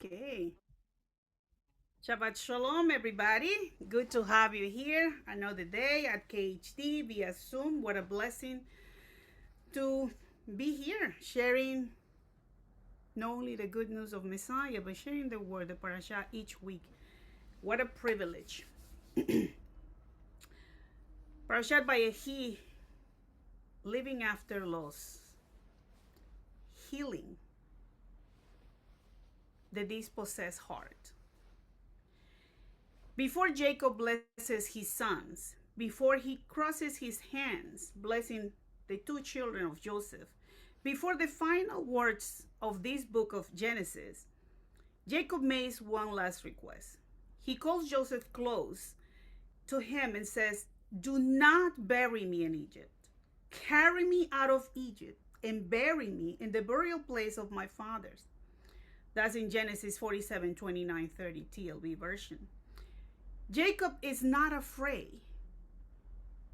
Okay. Shabbat Shalom, everybody. Good to have you here another day at KHD via Zoom. What a blessing to be here sharing not only the good news of Messiah, but sharing the word, the Parashah each week. What a privilege. Parashat Vayechi, living after loss, healing the dispossessed heart. Before Jacob blesses his sons, before he crosses his hands, blessing the two children of Joseph, before the final words of this book of Genesis, Jacob makes one last request. He calls Joseph close to him and says, "Do not bury me in Egypt. Carry me out of Egypt and bury me in the burial place of my fathers." That's in Genesis 47:29-30 TLB version. Jacob is not afraid.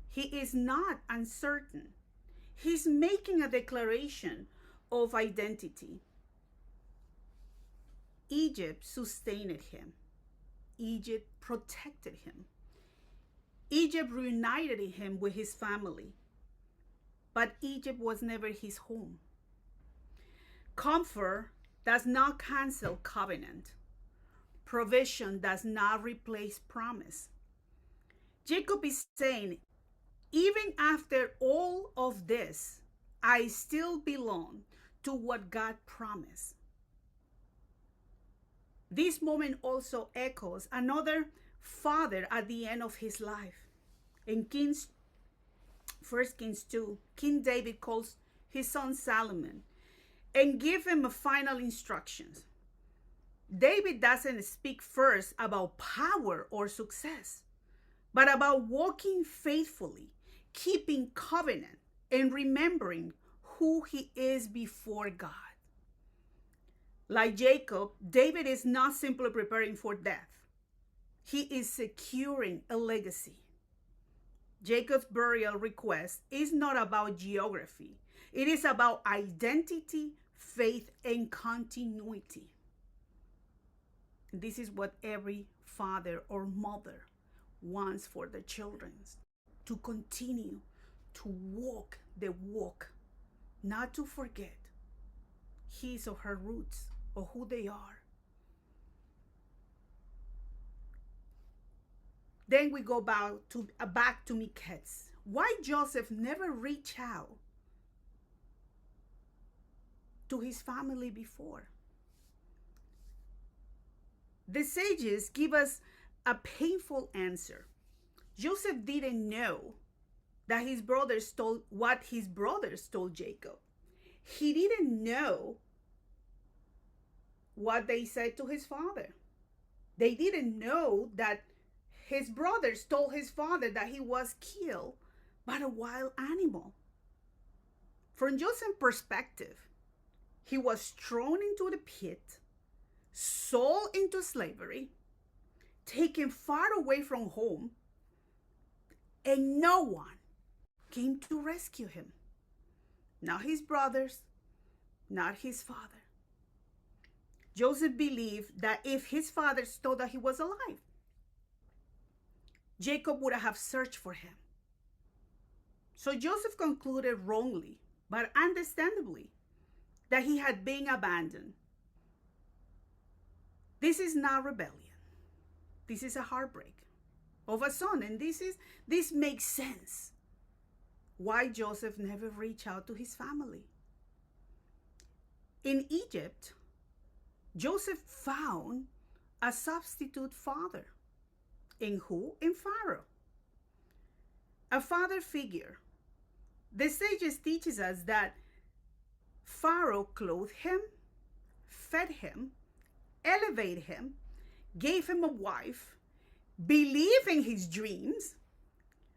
He is not uncertain. He's making a declaration of identity. Egypt sustained him. Egypt protected him. Egypt reunited him with his family. But Egypt was never his home. Comfort does not cancel covenant. Provision does not replace promise. Jacob is saying, even after all of this, I still belong to what God promised. This moment also echoes another father at the end of his life. In 1 Kings 2, King David calls his son Solomon and give him a final instructions. David doesn't speak first about power or success, but about walking faithfully, keeping covenant, and remembering who he is before God. Like Jacob, David is not simply preparing for death. He is securing a legacy. Jacob's burial request is not about geography. It is about identity, faith, and continuity. This is what every father or mother wants for their children, to continue to walk the walk, not to forget his or her roots or who they are. Then we go back to Miketz. Why Joseph never reached out to his family before? The sages give us a painful answer. Joseph didn't know that his brothers told what his brothers told Jacob. He didn't know what they said to his father. They didn't know that his brothers told his father that he was killed by a wild animal. From Joseph's perspective, he was thrown into the pit, sold into slavery, taken far away from home, and no one came to rescue him. Not his brothers, not his father. Joseph believed that if his father told that he was alive, Jacob would have searched for him. So Joseph concluded wrongly, but understandably, that he had been abandoned. This is not rebellion. This is a heartbreak of a son, and this makes sense why Joseph never reached out to his family. In Egypt, Joseph found a substitute father. In who? In Pharaoh. A father figure. The sages teaches us that Pharaoh clothed him, fed him, elevated him, gave him a wife, believed in his dreams.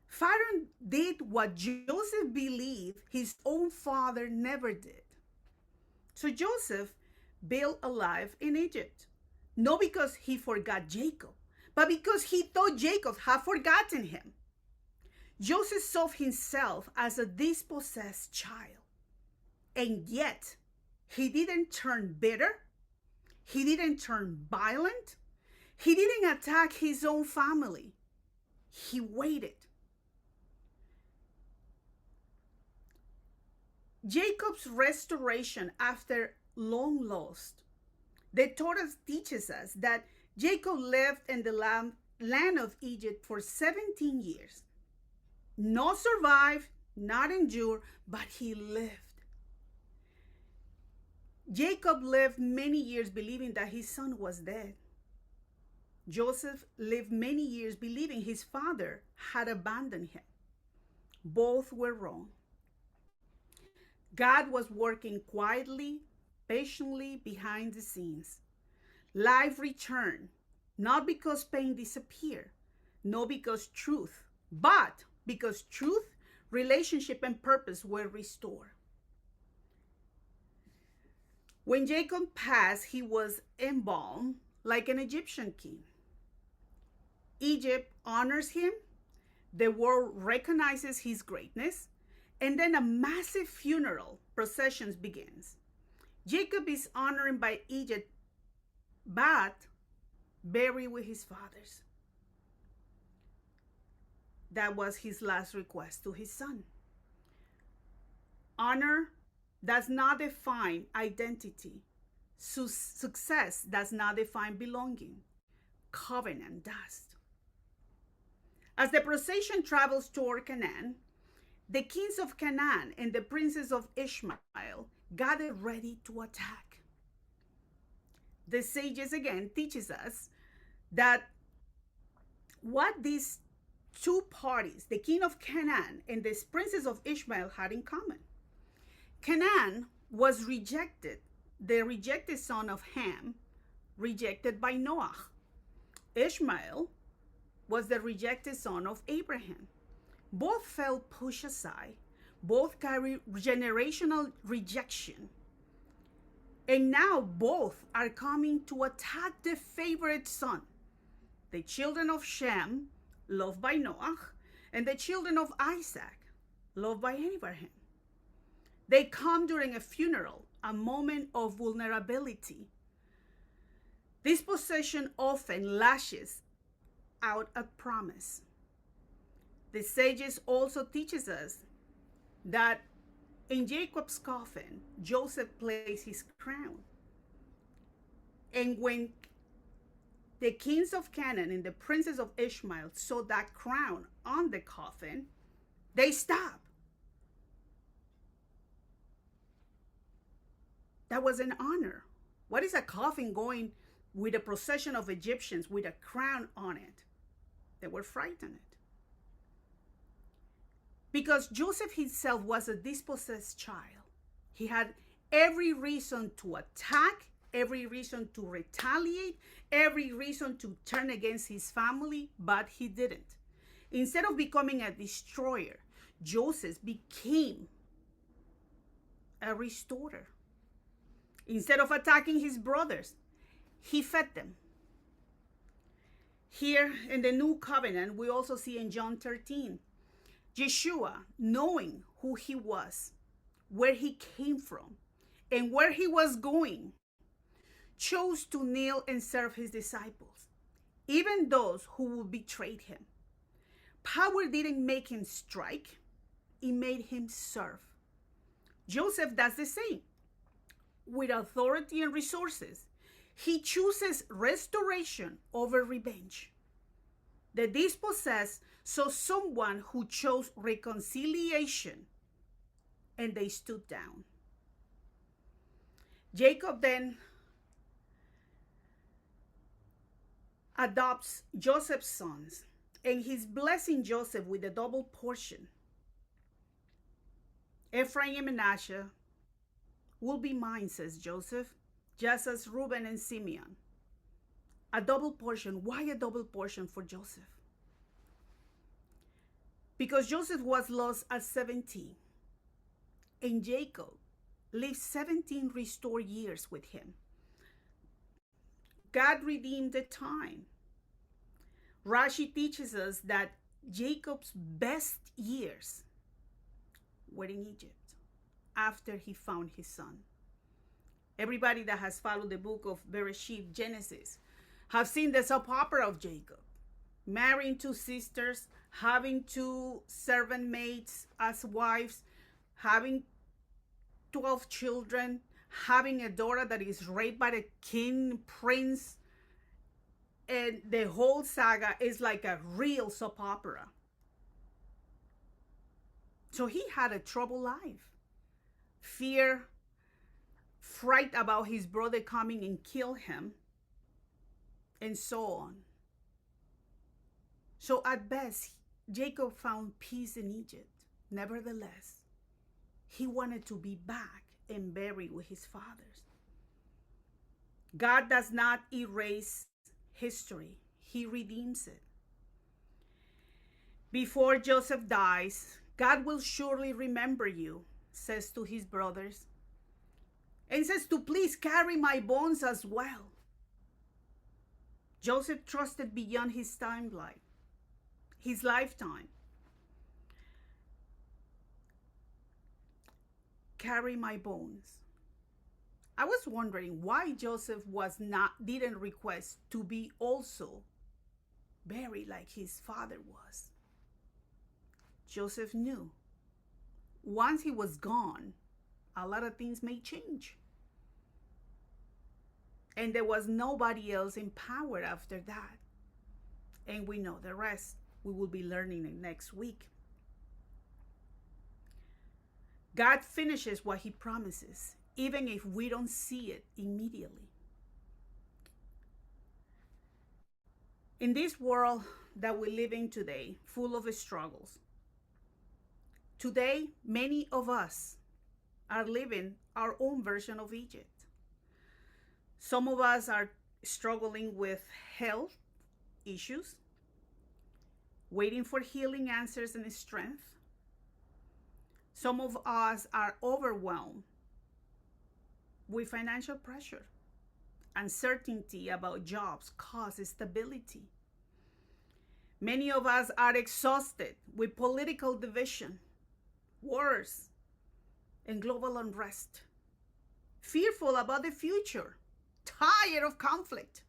Pharaoh did what Joseph believed his own father never did. So Joseph built a life in Egypt, not because he forgot Jacob, but because he thought Jacob had forgotten him. Joseph saw himself as a dispossessed child, and yet he didn't turn bitter. He didn't turn violent. He didn't attack his own family. He waited. Jacob's restoration after long loss. The Torah teaches us that Jacob lived in the land of Egypt for 17 years. Not survive, not endure, but he lived. Jacob lived many years believing that his son was dead. Joseph lived many years believing his father had abandoned him. Both were wrong. God was working quietly, patiently behind the scenes. Life returned, not because pain disappeared, not because truth, but because truth, relationship, and purpose were restored. When Jacob passed, he was embalmed like an Egyptian king. Egypt honors him, the world recognizes his greatness, and then a massive funeral procession begins. Jacob is honored by Egypt, but buried with his fathers. That was his last request to his son. Honor does not define identity. Success does not define belonging. Covenant does. As the procession travels toward Canaan, the kings of Canaan and the princes of Ishmael gather ready to attack. The sages again teaches us that what these two parties, the king of Canaan and the princes of Ishmael, had in common. Canaan was rejected, the rejected son of Ham, rejected by Noah. Ishmael was the rejected son of Abraham. Both fell pushed aside. Both carry generational rejection. And now both are coming to attack the favorite son, the children of Shem, loved by Noah, and the children of Isaac, loved by Abraham. They come during a funeral, a moment of vulnerability. Dispossession often lashes out a promise. The sages also teaches us that in Jacob's coffin, Joseph placed his crown. And when the kings of Canaan and the princes of Ishmael saw that crown on the coffin, they stopped. That was an honor. What is a coffin going with a procession of Egyptians with a crown on it? They were frightened. Because Joseph himself was a dispossessed child. He had every reason to attack, every reason to retaliate, every reason to turn against his family, but he didn't. Instead of becoming a destroyer, Joseph became a restorer. Instead of attacking his brothers, he fed them. Here in the New Covenant, we also see in John 13, Yeshua, knowing who he was, where he came from, and where he was going, chose to kneel and serve his disciples, even those who would betray him. Power didn't make him strike, it made him serve. Joseph does the same. With authority and resources, he chooses restoration over revenge. The dispossessed saw someone who chose reconciliation, and they stood down. Jacob then adopts Joseph's sons, and he's blessing Joseph with a double portion. Ephraim and Manasseh will be mine, says Joseph, just as Reuben and Simeon. A double portion. Why a double portion for Joseph? Because Joseph was lost at 17, and Jacob lived 17 restored years with him. God redeemed the time. Rashi teaches us that Jacob's best years were in Egypt after he found his son. Everybody that has followed the book of Bereshit, Genesis, have seen the soap opera of Jacob, marrying two sisters, having two servant maids as wives, having 12 children, having a daughter that is raped by the king, prince, and the whole saga is like a real soap opera. So he had a troubled life. Fear, fright about his brother coming and kill him, and so on. So at best, Jacob found peace in Egypt. Nevertheless, he wanted to be back and buried with his fathers. God does not erase history, he redeems it. Before Joseph dies, God will surely remember you, says to his brothers, and says to please carry my bones as well. Joseph trusted beyond his timeline, his lifetime. Carry my bones. I was wondering why Joseph didn't request to be also buried like his father was. Joseph knew once he was gone, a lot of things may change. And there was nobody else in power after that. And we know the rest. We will be learning it next week. God finishes what he promises, even if we don't see it immediately. In this world that we live in today, full of struggles, today many of us are living our own version of Egypt. Some of us are struggling with health issues, waiting for healing answers and strength. Some of us are overwhelmed with financial pressure, uncertainty about jobs, cost, stability. Many of us are exhausted with political division, wars, and global unrest, fearful about the future, tired of conflict.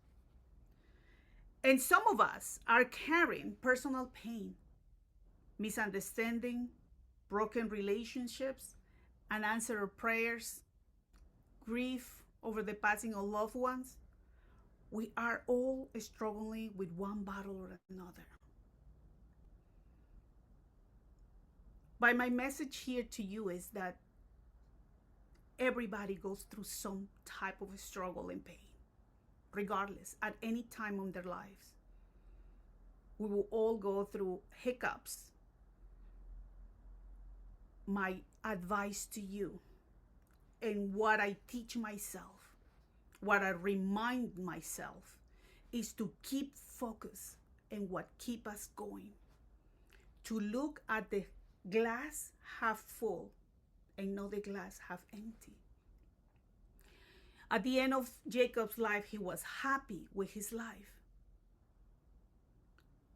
And some of us are carrying personal pain, misunderstanding, broken relationships, unanswered prayers, grief over the passing of loved ones. We are all struggling with one battle or another. But my message here to you is that everybody goes through some type of struggle and pain, regardless, at any time in their lives. We will all go through hiccups. My advice to you, and what I teach myself, what I remind myself, is to keep focus in what keeps us going. To look at the glass half full and not the glass half empty. At the end of Jacob's life, he was happy with his life.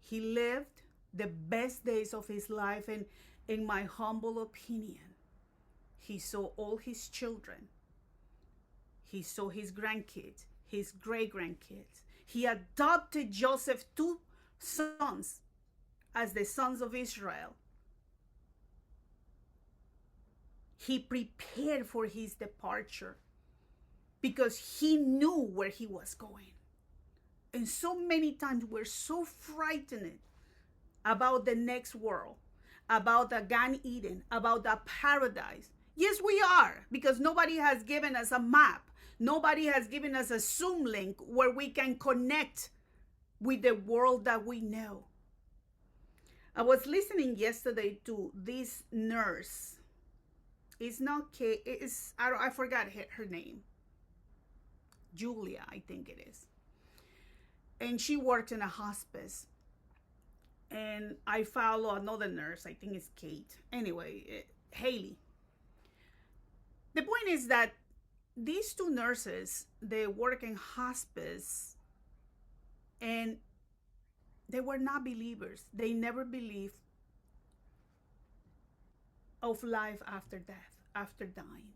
He lived the best days of his life, and in my humble opinion, he saw all his children. He saw his grandkids, his great-grandkids. He adopted Joseph's two sons as the sons of Israel. He prepared for his departure because he knew where he was going. And so many times we're so frightened about the next world, about the Gan Eden, about the paradise. Yes, we are, because nobody has given us a map. Nobody has given us a Zoom link where we can connect with the world that we know. I was listening yesterday to this nurse. It's not I forgot her name. Julia, I think it is. And she worked in a hospice. And I follow another nurse, I think it's Kate. Anyway, Haley. The point is that these two nurses, they work in hospice, and they were not believers. They never believed of life after death, after dying.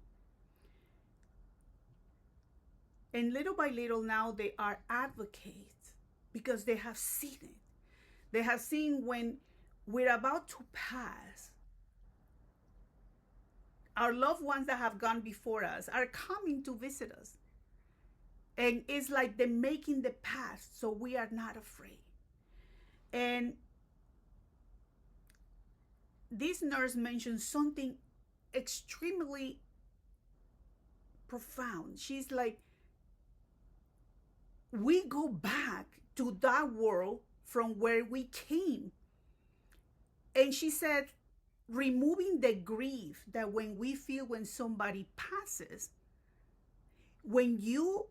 And little by little now they are advocates because they have seen it. They have seen when we're about to pass, our loved ones that have gone before us are coming to visit us. And it's like they're making the path so we are not afraid. And this nurse mentioned something extremely profound. She's like, we go back to that world from where we came. And she said, removing the grief that when we feel when somebody passes, when you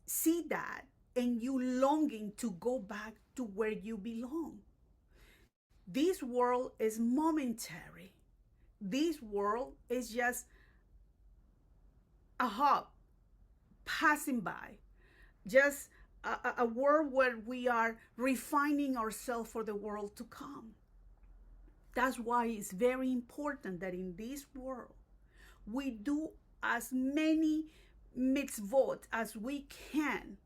see that and you longing to go back to where you belong. This world is momentary. This world is just a hop passing by, just a world where we are refining ourselves for the world to come. That's why it's very important that in this world we do as many mitzvot as we can,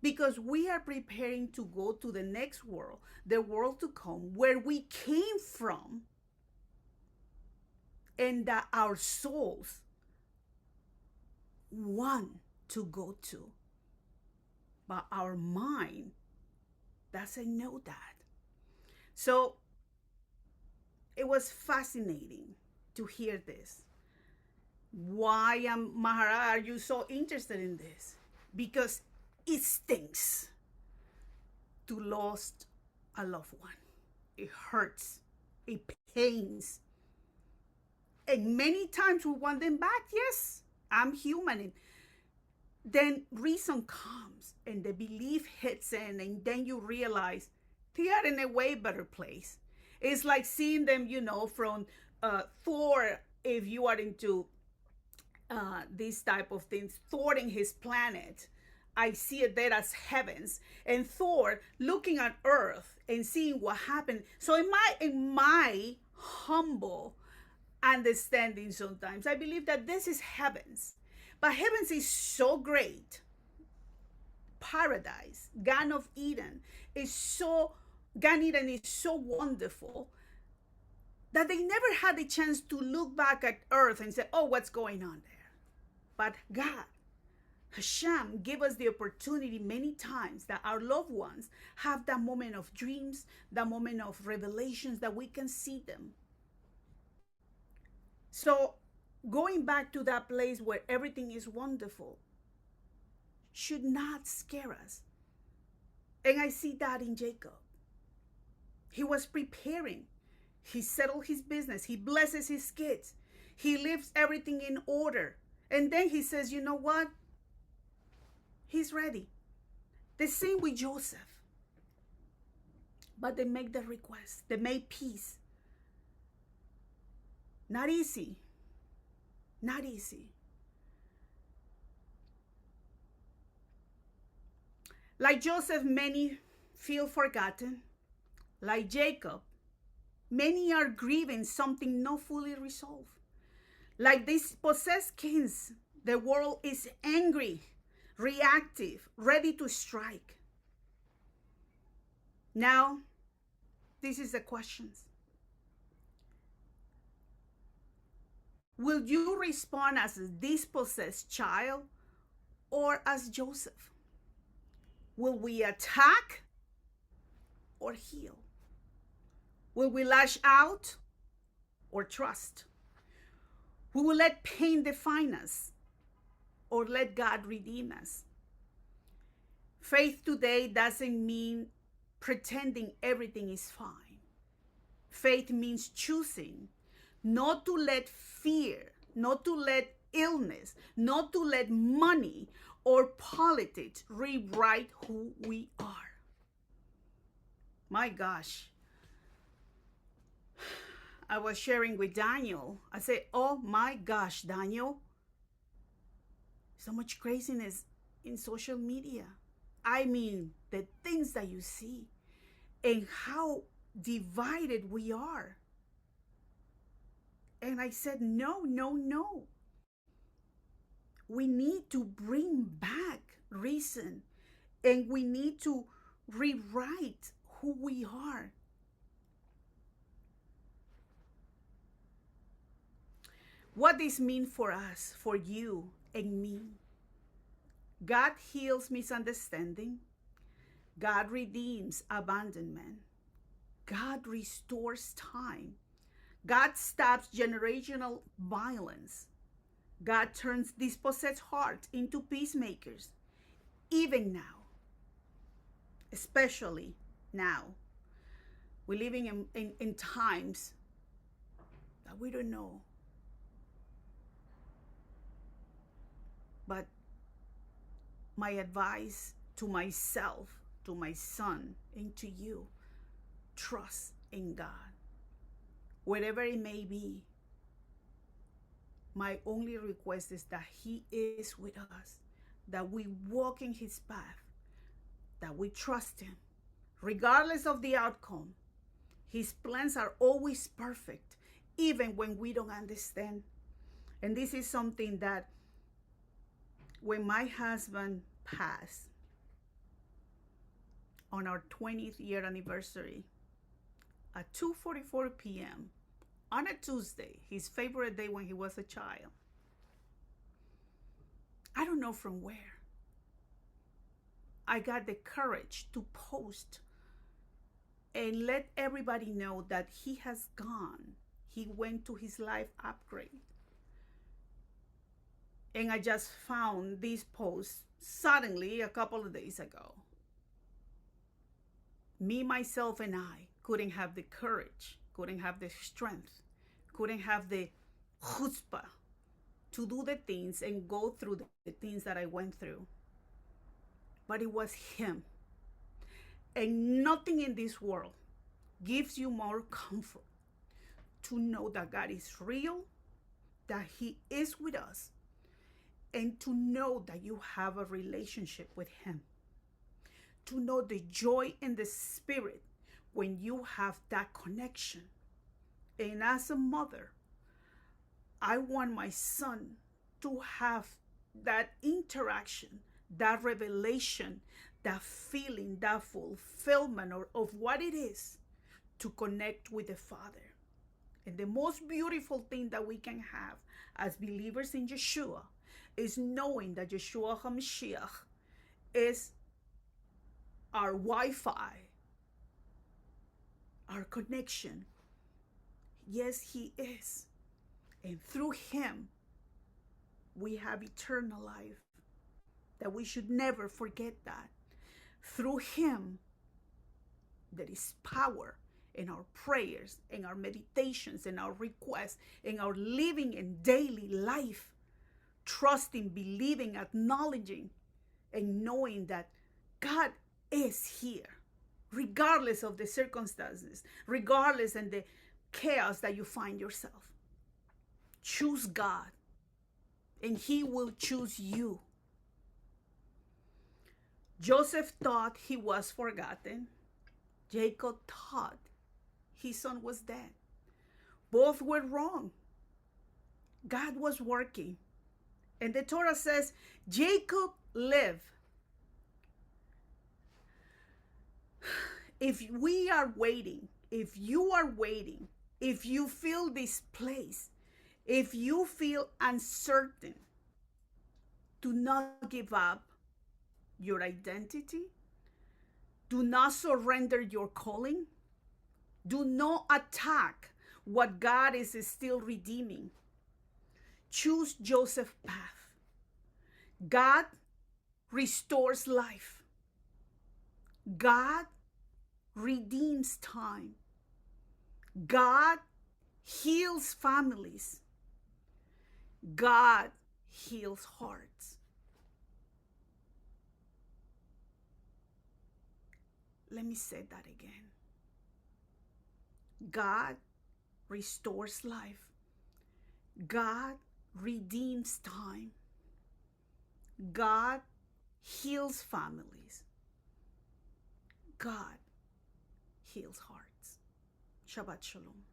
because we are preparing to go to the next world, the world to come, where we came from, and that our souls want to go to. But our mind doesn't know that. So it was fascinating to hear this. Why, Maharat, are you so interested in this? Because it stinks to lose a loved one. It hurts. It pains. And many times we want them back. Yes, I'm human. And then reason comes and the belief hits in, and then you realize they are in a way better place. It's like seeing them, from Thor, if you are into these type of things, Thor in his planet. I see it there as heavens, and Thor looking at earth and seeing what happened. So in my humble understanding, sometimes I believe that this is heavens, but heavens is so great. Paradise, Gan Eden is so wonderful that they never had the chance to look back at earth and say, oh, what's going on there? But God, Hashem, give us the opportunity many times that our loved ones have that moment of dreams, that moment of revelations, that we can see them. So going back to that place where everything is wonderful should not scare us. And I see that in Jacob. He was preparing. He settled his business. He blesses his kids. He leaves everything in order. And then he says, you know what? He's ready. The same with Joseph. But they make the request. They made peace. Not easy. Not easy. Like Joseph, many feel forgotten. Like Jacob, many are grieving something not fully resolved. Like these possessed kings, the world is angry, reactive, ready to strike. Now, this is the questions. Will you respond as a dispossessed child or as Joseph? Will we attack or heal? Will we lash out or trust? We will let pain define us or let God redeem us. Faith today doesn't mean pretending everything is fine. Faith means choosing not to let fear, not to let illness, not to let money or politics rewrite who we are. My gosh. I was sharing with Daniel. I said, oh my gosh, Daniel. So much craziness in social media. I mean, the things that you see and how divided we are. And I said, no. We need to bring back reason, and we need to rewrite who we are. What this means for us, for you and me. God heals misunderstanding. God redeems abandonment. God restores time. God stops generational violence. God turns dispossessed hearts into peacemakers, even now, especially now. We're living in times that we don't know. But my advice to myself, to my son, and to you, trust in God. Whatever it may be, my only request is that He is with us, that we walk in His path, that we trust Him. Regardless of the outcome, His plans are always perfect, even when we don't understand. And this is something that when my husband passed on our 20th year anniversary at 2:44 p.m. on a Tuesday, his favorite day when he was a child, I don't know from where I got the courage to post and let everybody know that he has gone. He went to his life upgrade. And I just found this post suddenly a couple of days ago. Me, myself, and I couldn't have the courage, couldn't have the strength, couldn't have the chutzpah to do the things and go through the things that I went through. But it was Him. And nothing in this world gives you more comfort to know that God is real, that He is with us, and to know that you have a relationship with Him. To know the joy in the spirit when you have that connection. And as a mother, I want my son to have that interaction, that revelation, that feeling, that fulfillment of what it is to connect with the Father. And the most beautiful thing that we can have as believers in Yeshua is knowing that Yeshua HaMashiach is our Wi-Fi, our connection. Yes, He is. And through Him, we have eternal life. That we should never forget that. Through Him, there is power in our prayers, in our meditations, in our requests, in our living in daily life. Trusting, believing, acknowledging, and knowing that God is here, regardless of the circumstances, regardless of the chaos that you find yourself. Choose God, and He will choose you. Joseph thought he was forgotten. Jacob thought his son was dead. Both were wrong. God was working. And the Torah says, Jacob lived. If we are waiting, if you are waiting, if you feel displaced, if you feel uncertain, do not give up your identity. Do not surrender your calling. Do not attack what God is still redeeming. Choose Joseph's path. God restores life. God redeems time. God heals families. God heals hearts. Let me say that again. God restores life. God redeems time. God heals families. God heals hearts. Shabbat Shalom.